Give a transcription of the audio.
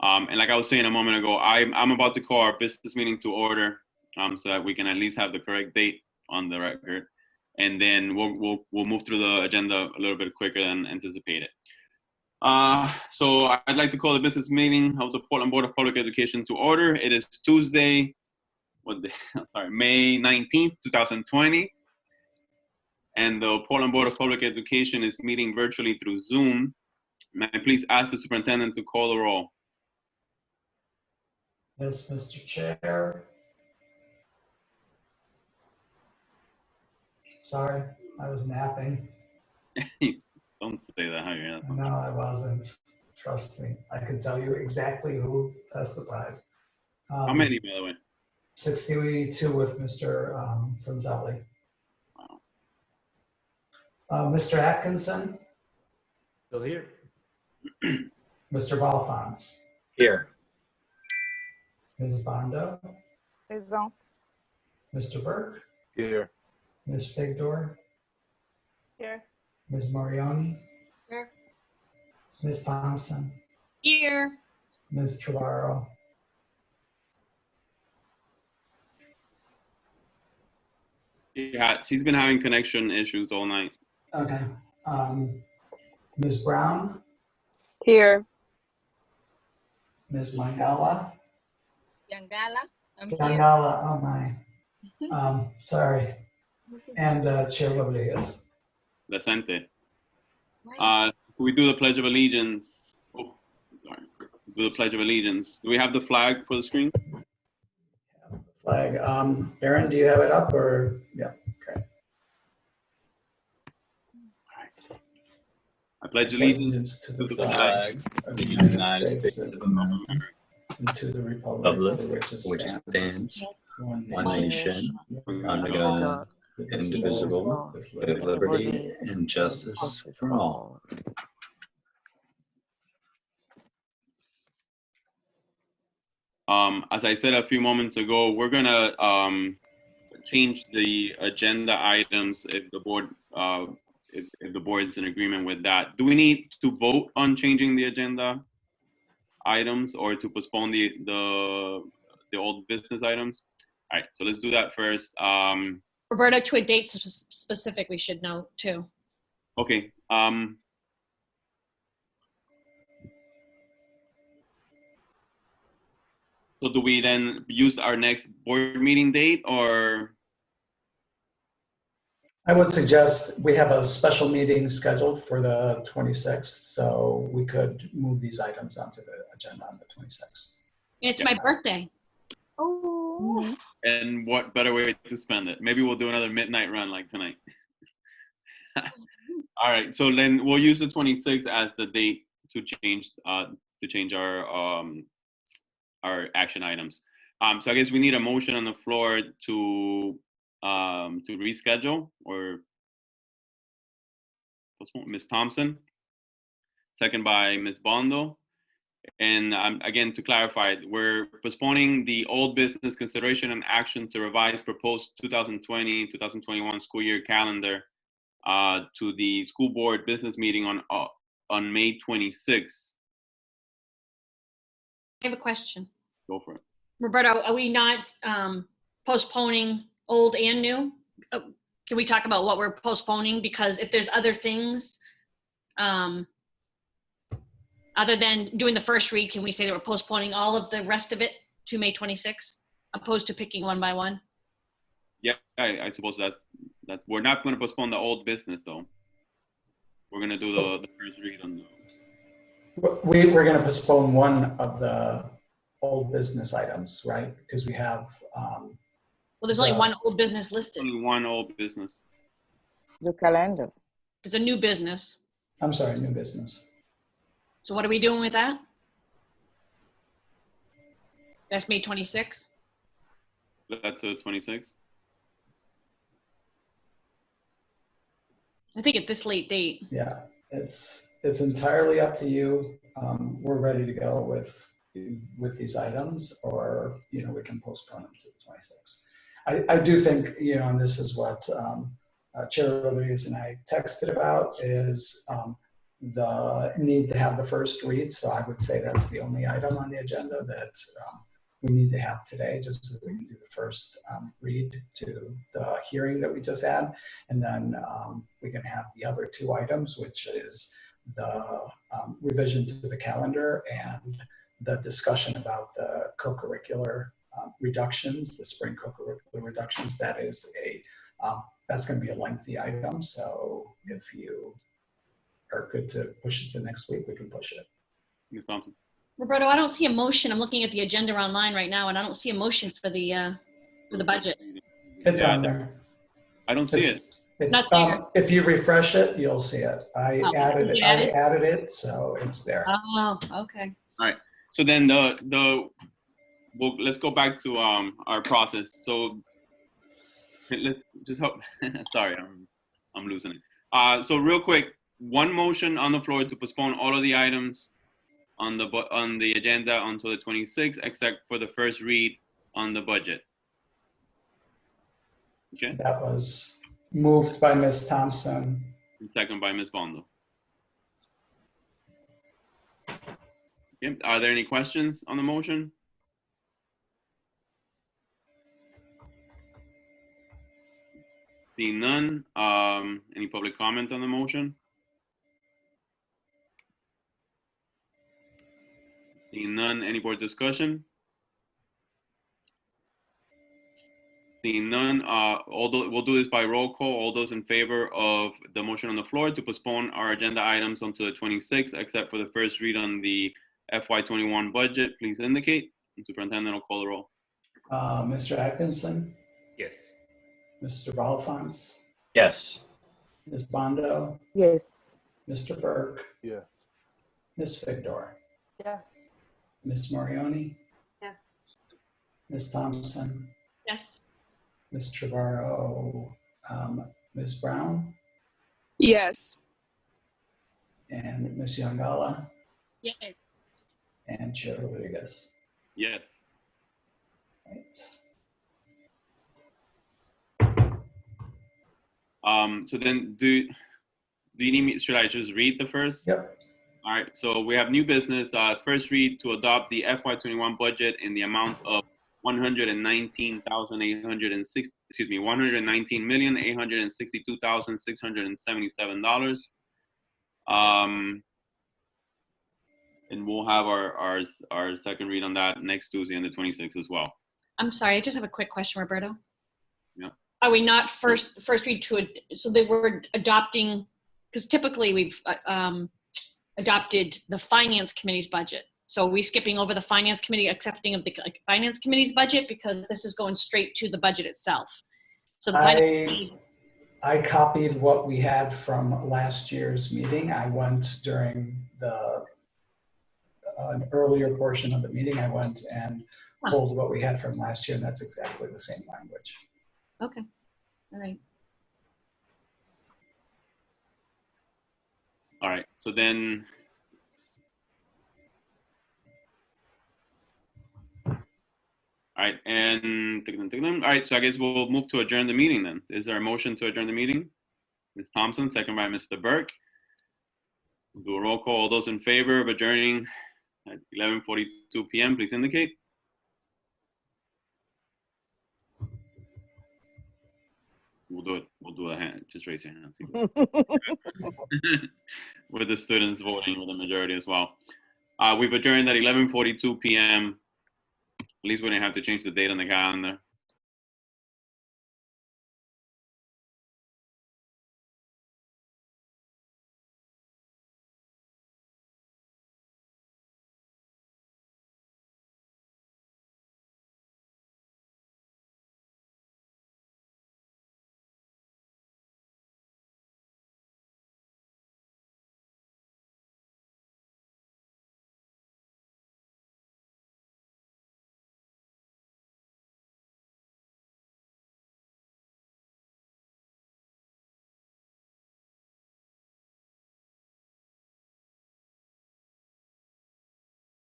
And like I was saying a moment ago, I'm about to call our business meeting to order, so that we can at least have the correct date on the record, and then we'll move through the agenda a little bit quicker than anticipated. So I'd like to call the business meeting of the Portland Board of Public Education to order. It is Tuesday, May 19th, 2020. And the Portland Board of Public Education is meeting virtually through Zoom. May I please ask the superintendent to call the roll? Yes, Mr. Chair. Sorry, I was napping. Don't say that. How you're not. No, I wasn't. Trust me. I can tell you exactly who testified. How many, by the way? 62 with Mr. Franzelli. Wow. Mr. Atkinson? Still here. Mr. Balfons? Here. Ms. Bondo? Présente. Mr. Burke? Here. Ms. Figdor? Here. Ms. Morioni? Here. Ms. Thompson? Here. Ms. Trevorrow? Yeah, she's been having connection issues all night. Okay. Ms. Brown? Here. Ms. Mangala? Yangala. I'm here. Yangala, oh my. Sorry. And Chair Rodriguez. Decente. Can we do the Pledge of Allegiance? Oh, sorry. Do the Pledge of Allegiance. Do we have the flag for the screen? Flag. Aaron, do you have it up or? Yeah, okay. I pledge allegiance to the flag of the United States of America and to the republic for which it stands, one nation, under God, indivisible, with liberty and justice for all. As I said a few moments ago, we're gonna change the agenda items if the board if the board's in agreement with that. Do we need to vote on changing the agenda items or to postpone the old business items? All right, so let's do that first. Roberta, to a date specific, we should know too. Okay. So do we then use our next board meeting date, or? I would suggest we have a special meeting scheduled for the 26th, so we could move these items onto the agenda on the 26th. It's my birthday. Oh. And what better way to spend it? Maybe we'll do another midnight run like tonight. All right, so then we'll use the 26th as the date to change our action items. So I guess we need a motion on the floor to reschedule or postpone. Ms. Thompson, second by Ms. Bondo. And again, to clarify, we're postponing the old business consideration and action to revise proposed 2020-2021 school year calendar to the school board business meeting on May 26th. I have a question. Go for it. Roberta, are we not postponing old and new? Can we talk about what we're postponing? Because if there's other things, other than doing the first read, can we say that we're postponing all of the rest of it to May 26th, opposed to picking one by one? Yeah, I suppose that's we're not going to postpone the old business though. We're going to do the first read on the. We're going to postpone one of the old business items, right? Because we have. Well, there's only one old business listed. Only one old business. The calendar. There's a new business. I'm sorry, new business. So what are we doing with that? That's May 26th. That's the 26th. I think at this late date. Yeah, it's entirely up to you. We're ready to go with these items, or we can postpone them to the 26th. I do think and this is what Chair Rodriguez and I texted about is the need to have the first read. So I would say that's the only item on the agenda that we need to have today, just so we can do the first read to the hearing that we just had. And then we can have the other two items, which is the revision to the calendar and the discussion about the co-curricular reductions, the spring co-curricular reductions. That is that's going to be a lengthy item. So if you are good to push it to next week, we can push it. Ms. Thompson. Roberto, I don't see a motion. I'm looking at the agenda online right now, and I don't see a motion for the budget. It's on there. I don't see it. It's Not there. if you refresh it, you'll see it. I added it, so it's there. Oh, okay. All right. So then let's go back to our process. So let's just hope. Sorry, I'm losing it. So real quick, one motion on the floor to postpone all of the items on the agenda until the 26th, except for the first read on the budget. Okay. That was moved by Ms. Thompson. And second by Ms. Bondo. Okay. Are there any questions on the motion? Seeing none, any public comment on the motion? Seeing none, any board discussion? Seeing none, although we'll do this by roll call. All those in favor of the motion on the floor to postpone our agenda items until the 26th, except for the first read on the FY21 budget, please indicate. And Superintendent will call the roll. Mr. Atkinson, Yes. Mr. Balafons, Yes. Ms. Bondo, Yes. Mr. Burke, Yes. Ms. Figdor, Yes. Ms. Morioni, Yes. Ms. Thompson, Yes. Ms. Trevorrow, Ms. Brown, Yes. and Ms. Yangala, Yes. and Chair Rodriguez. Yes. Right. So then do you need me, should I just read the first? Yep. All right, so we have new business. First read to adopt the FY21 budget in the amount of $119,862,677. And we'll have our second read on that next Tuesday on the 26th as well. I'm sorry, I just have a quick question, Roberto. Yeah. Are we not first read to it? So they were adopting, because typically we've adopted the finance committee's budget. So are we skipping over the finance committee, accepting of the finance committee's budget, because this is going straight to the budget itself? So the I copied what we had from last year's meeting. I went during an earlier portion of the meeting. I went and pulled what we had from last year, and that's exactly the same language. Okay, all right. All right, so then. All right, and all right, so I guess we'll move to adjourn the meeting then. Is there a motion to adjourn the meeting? Ms. Thompson, second by Mr. Burke. We'll do a roll call. All those in favor of adjourning at 11:42 p.m., please indicate. We'll do it. We'll do a hand. Just raise your hand. With the students voting with the majority as well. We've adjourned at 11:42 p.m. At least we didn't have to change the date on the calendar.